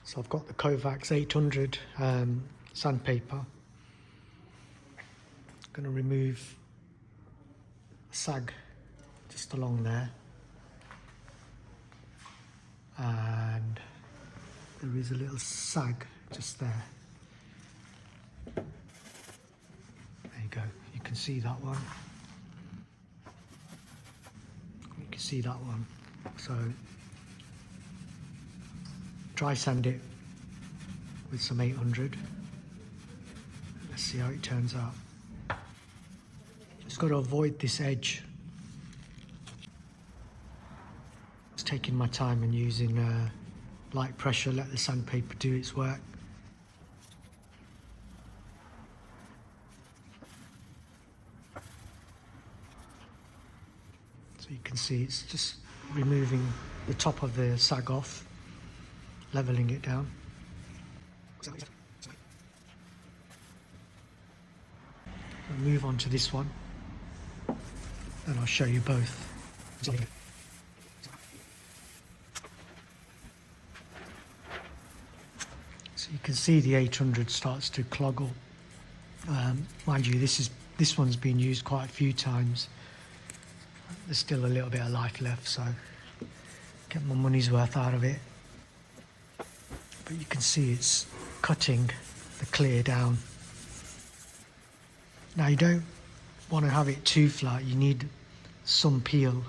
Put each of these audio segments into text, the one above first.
So I've got the Kovax 800 sandpaper. I'm going to remove a sag just along there, and there is a little sag just there. There you go, you can see that one. You can see that one. So dry sand it with some 800. Let's see how it turns out. Just got to avoid this edge. Just taking my time and using light pressure, let the sandpaper do its work. So you can see it's just removing the top of the sag off, leveling it down. I'll move on to this one and I'll show you both. So you can see the 800 starts to clog up. Mind you, this one's been used quite a few times. There's still a little bit of life left, so get my money's worth out of it. But you can see it's cutting the clear down. Now you don't want to have it too flat, you need some peel,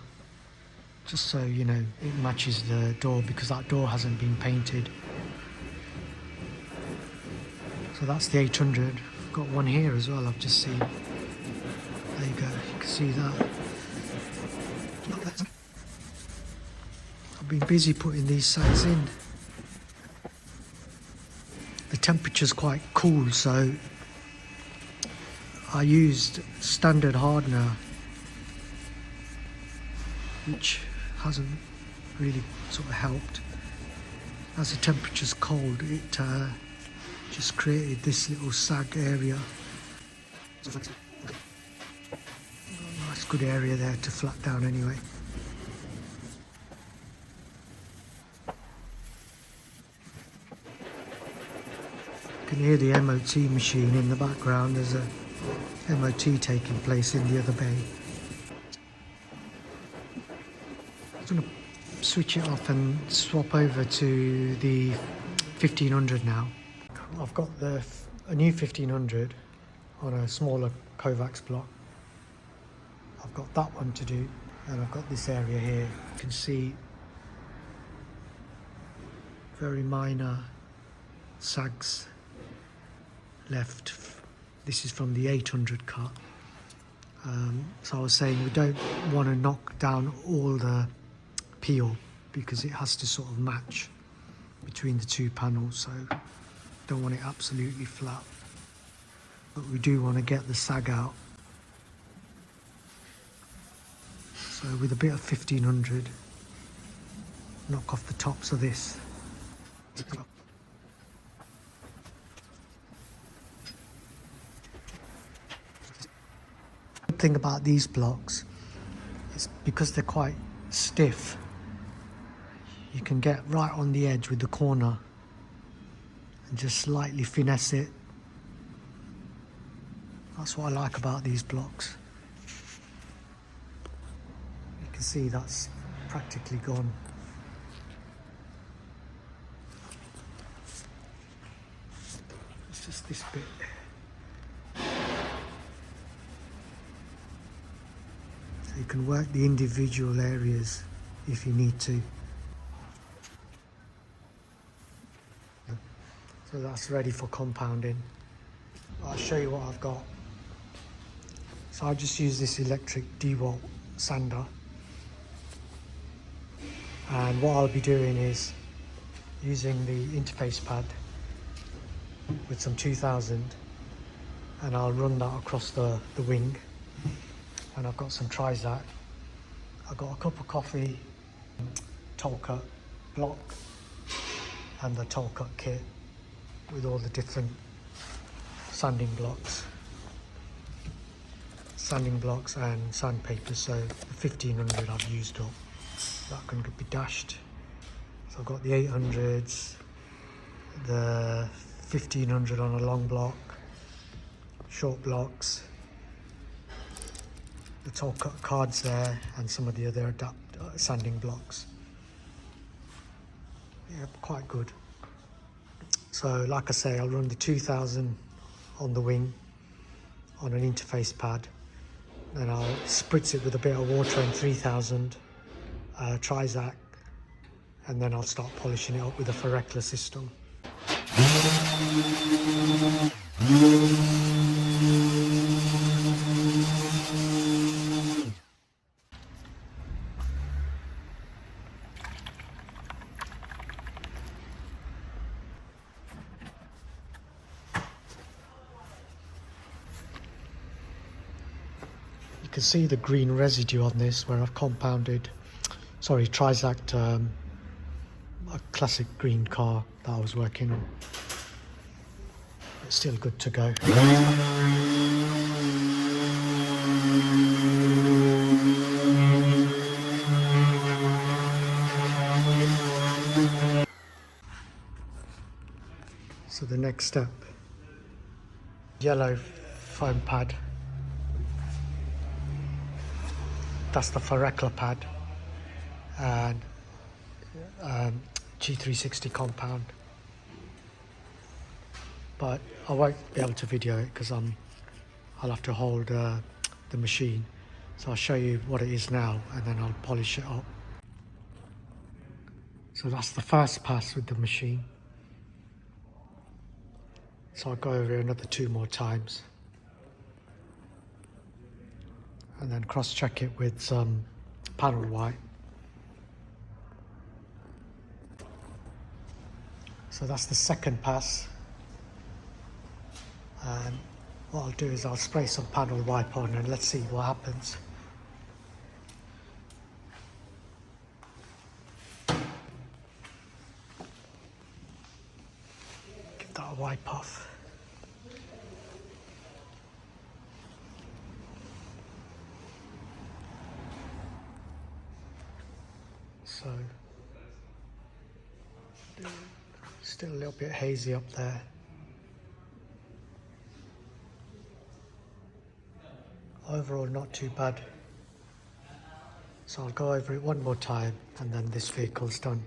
just so you know it matches the door, because that door hasn't been painted. So that's the 800. I've got one here as well, I've just seen. There you go, you can see that. I've been busy putting these sags in. The temperature's quite cool, so I used standard hardener, which hasn't really sort of helped. As the temperature's cold, it just created this little sag area. Nice good area there to flat down anyway. You can hear the MOT machine in the background. There's a MOT taking place in the other bay. I'm going to switch it off and swap over to the 1500 now. I've got a new 1500 on a smaller Kovax block. I've got that one to do, and I've got this area here. You can see very minor sags left. This is from the 800 cut. So I was saying we don't want to knock down all the peel because it has to sort of match between the two panels, so don't want it absolutely flat, but we do want to get the sag out. So with a bit of 1500, knock off the tops of this. The thing about these blocks is because they're quite stiff, you can get right on the edge with the corner and just slightly finesse it. That's what I like about these blocks. You can see that's practically gone. It's just this bit. So you can work the individual areas if you need to. So that's ready for compounding. I'll show you what I've got. So I just use this electric DeWalt sander. And what I'll be doing is using the interface pad with some 2000, and I'll run that across the wing. And I've got some Trizac. I've got a cup of coffee, Tolecut block, and the Tolecut kit with all the different sanding blocks and sandpaper. So the 1500 I've used up, that can be dashed. So I've got the 800s, the 1500 on a long block, short blocks, the Tolecut cards there, and some of the other sanding blocks. Yeah, quite good. So like I say, I'll run the 2000 on the wing on an interface pad, then I'll spritz it with a bit of water and 3000 Trizac, and then I'll start polishing it up with a Ferrecla system. You can see the green residue on this where I've Trizac a classic green car that I was working on. It's still good to go. So the next step, yellow foam pad. That's the Ferrecla pad, and G360 compound. But I won't be able to video it because I'll have to hold the machine. So I'll show you what it is now, and then I'll polish it up. So that's the first pass with the machine. So I'll go over it another 2 more times, and then cross-check it with some panel white. So that's the second pass, and what I'll do is I'll spray some panel wipe on and let's see what happens. Give that a wipe off. So, still a little bit hazy up there. Overall, not too bad. So I'll go over it one more time, and then this vehicle's done.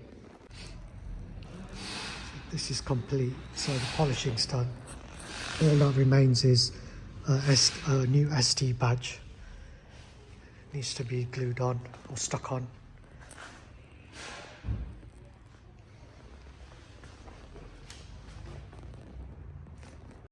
This is complete, so the polishing's done. All that remains is a new ST badge. Needs to be glued on or stuck on.